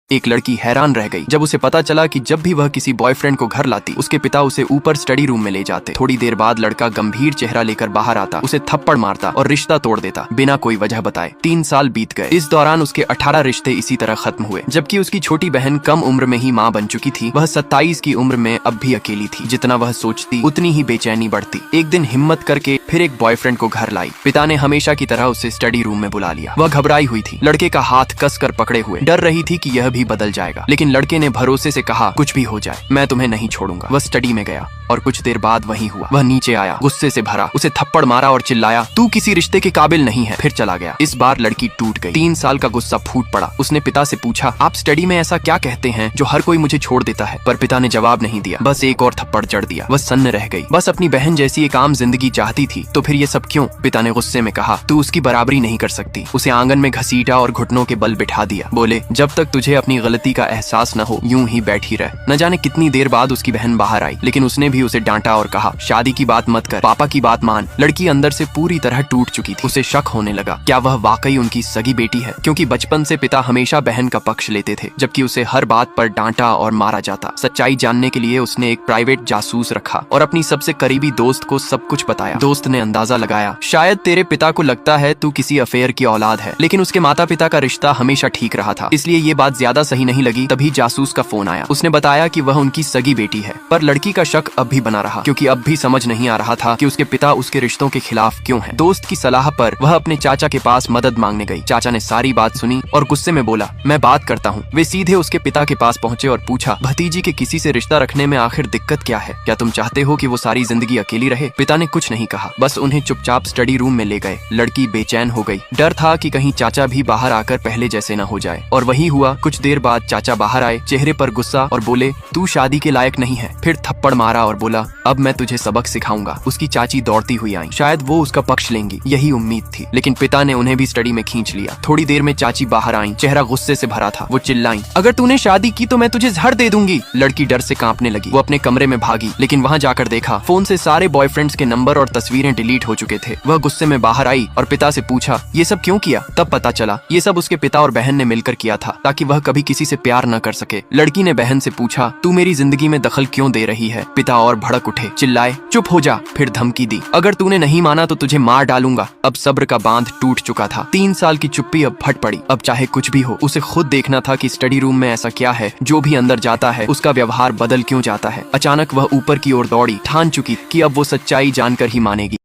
एक लड़की हैरान रह गई जब उसे पता चला कि जब भी वह किसी बॉयफ्रेंड को घर लाती उसके पिता उसे ऊपर स्टडी रूम में ले जाते। थोड़ी देर बाद लड़का गंभीर चेहरा लेकर बाहर आता, उसे थप्पड़ मारता और रिश्ता तोड़ देता बिना कोई वजह बताए। 3 साल बीत गए। इस दौरान उसके 18 रिश्ते इसी तरह खत्म हुए। जबकि उसकी छोटी बहन कम उम्र में ही माँ बन चुकी थी, वह 27 की उम्र में अब भी अकेली थी। जितना वह सोचती उतनी ही बेचैनी बढ़ती। एक दिन हिम्मत करके फिर एक बॉयफ्रेंड को घर लाई। पिता ने हमेशा की तरह उसे स्टडी रूम में बुला लिया। वह घबराई हुई थी, लड़के का हाथ कस कर पकड़े हुए, डर रही थी कि यह भी बदल जाएगा। लेकिन लड़के ने भरोसे से कहा, कुछ भी हो जाए मैं तुम्हें नहीं छोड़ूंगा। वह स्टडी में गया और कुछ देर बाद वही हुआ। वह नीचे आया, गुस्से से भरा, उसे थप्पड़ मारा और चिल्लाया, तू किसी रिश्ते के काबिल नहीं है। फिर चला गया। इस बार लड़की टूट गई। 3 साल का गुस्सा फूट पड़ा। उसने पिता से पूछा, आप स्टडी में ऐसा क्या कहते हैं जो हर कोई मुझे छोड़ देता है? पर पिता ने जवाब नहीं दिया, बस एक और थप्पड़ जड़ दिया। वह सन्न रह गई। बस अपनी बहन जैसी एक आम जिंदगी चाहती थी, तो फिर ये सब क्यों? पिता ने गुस्से में कहा, तू उसकी बराबरी नहीं कर सकती। उसे आंगन में घसीटा और घुटनों के बल बिठा दिया। बोले, जब तक तुझे अपनी गलती का एहसास न हो यूं ही बैठी रह। न जाने कितनी देर बाद उसकी बहन बाहर आई, लेकिन उसने भी उसे डांटा और कहा, शादी की बात मत कर, पापा की बात मान। लड़की अंदर से पूरी तरह टूट चुकी थी। उसे शक होने लगा, क्या वह वाकई उनकी सगी बेटी है? क्योंकि बचपन से पिता हमेशा बहन का पक्ष लेते थे, जबकि उसे हर बात पर डांटा और मारा जाता। सच्चाई जानने के लिए उसने एक प्राइवेट जासूस रखा और अपनी सबसे करीबी दोस्त को सब कुछ बताया। दोस्त ने अंदाजा लगाया, शायद तेरे पिता को लगता है तू किसी अफेयर की औलाद है, लेकिन उसके माता पिता का रिश्ता हमेशा ठीक रहा था, इसलिए ये बात ज्यादा सही नहीं लगी। तभी जासूस का फोन आया। उसने बताया कि वह उनकी सगी बेटी है। पर लड़की का शक अब भी बना रहा, क्योंकि अब भी समझ नहीं आ रहा था कि उसके पिता उसके रिश्तों के खिलाफ क्यों हैं। दोस्त की सलाह पर वह अपने चाचा के पास मदद मांगने गई। चाचा ने सारी बात सुनी और गुस्से में बोला, मैं बात करता हूँ। वे सीधे उसके पिता के पास पहुँचे और पूछा, भतीजी के किसी से रिश्ता रखने में आखिर दिक्कत क्या है? क्या तुम चाहते हो कि वो सारी जिंदगी अकेली रहे? पिता ने कुछ नहीं कहा, बस उन्हें चुपचाप स्टडी रूम में ले गए। लड़की बेचैन हो गई। डर था कि कहीं चाचा भी बाहर आकर पहले जैसे न हो जाए। और वही हुआ। कुछ देर बाद चाचा बाहर आए, चेहरे पर गुस्सा, और बोले, तू शादी के लायक नहीं है। फिर थप्पड़ मारा और बोला, अब मैं तुझे सबक सिखाऊंगा। उसकी चाची दौड़ती हुई आई, शायद वो उसका पक्ष लेंगी, यही उम्मीद थी। लेकिन पिता ने उन्हें भी स्टडी में खींच लिया। थोड़ी देर में चाची बाहर आई, चेहरा गुस्से से भरा था। वो चिल्लाई, अगर तूने शादी की तो मैं तुझे जहर दे दूंगी। लड़की डर से कांपने लगी। वो अपने कमरे में भागी, लेकिन वहां जाकर देखा फोन से सारे बॉयफ्रेंड्स के नंबर और तस्वीरें डिलीट हो चुके थे। वह गुस्से में बाहर आई और पिता से पूछा, ये सब क्यों किया? तब पता चला ये सब उसके पिता और बहन ने मिलकर किया था, ताकि वह कभी किसी से प्यार न कर सके। लड़की ने बहन से पूछा, तू मेरी जिंदगी में दखल क्यों दे रही है? पिता और भड़क उठे, चिल्लाए, चुप हो जा। फिर धमकी दी, अगर तूने नहीं माना तो तुझे मार डालूंगा। अब सब्र का बांध टूट चुका था। 3 साल की चुप्पी अब फट पड़ी। अब चाहे कुछ भी हो, उसे खुद देखना था कि स्टडी रूम में ऐसा क्या है जो भी अंदर जाता है उसका व्यवहार बदल क्यों जाता है। अचानक वह ऊपर की ओर दौड़ी, ठान चुकी कि अब वो सच्चाई जानकर ही मानेगी।